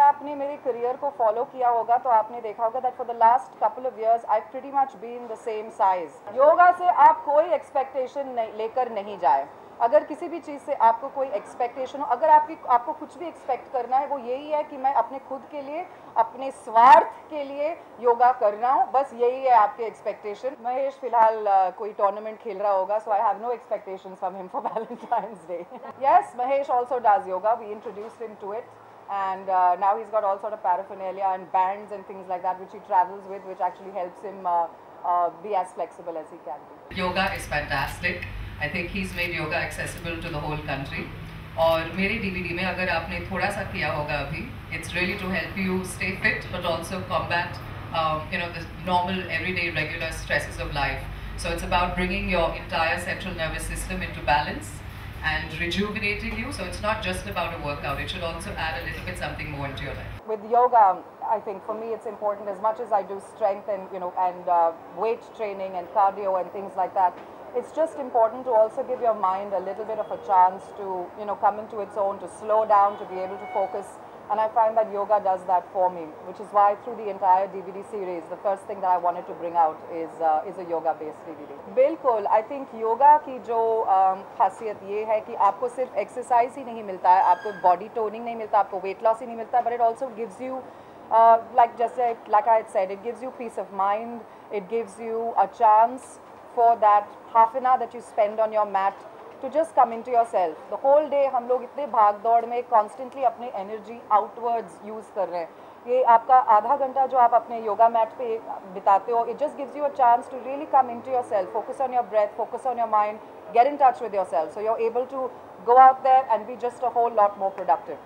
आपने मेरे करियर को फॉलो किया होगा तो आपने देखा होगा that for the last couple of years I pretty much been the same size. Yoga से आप कोई एक्सपेक्टेशन लेकर नहीं जाए। अगर किसी भी चीज़ से आपको कोई एक्सपेक्टेशन हो, अगर आपको कुछ भी एक्सपेक्ट करना है, वो यही है कि मैं अपने खुद के लिए, अपने स्वार्थ के लिए योगा कर रहा हूँ, बस यही है आपके एक्सपेक्टेशन। महेश फिलहाल कोई टूर्नामेंट खेल रहा होगा, so I have no expectation from him for Valentine's Day. Yes, Mahesh also does yoga. We introduced him to it, and now he's got all sort of paraphernalia and bands and things like that which he travels with, which actually helps him be as flexible as he can be. Yoga is fantastic. I think he's made yoga accessible to the whole country. और मेरे DVD में अगर आपने थोड़ा सा किया होगा अभी, it's really to help you stay fit but also combat the normal everyday regular stresses of life. So it's about bringing your entire central nervous system into balance and rejuvenating you. So it's not just about a workout, it should also add a little bit something more into your life. With yoga, I think for me it's important, as much as I do strength and weight training and cardio and things like that, it's just important to also give your mind a little bit of a chance to come into its own, to slow down, to be able to focus. And I find that yoga does that for me, which is why through the entire DVD series, the first thing that I wanted to bring out is a yoga-based DVD. बिल्कुल, I think yoga की जो खासियत ये है कि आपको सिर्फ exercise ही नहीं मिलता है, आपको बॉडी टोनिंग नहीं मिलता, आपको वेट लॉस ही नहीं मिलता, but it also gives you like I had said, it gives you peace of mind, it gives you a chance for that half an hour that you spend on your mat to just come into yourself. The whole day हम लोग इतने भाग दौड़ में constantly अपने energy outwards use कर रहे हैं. ये आपका आधा घंटा जो आप अपने योगा मैट पे बिताते हो, it just gives you a chance to really come into yourself, focus on your breath, focus on your mind, get in touch with yourself, so you're able to go out there and be just a whole lot more productive.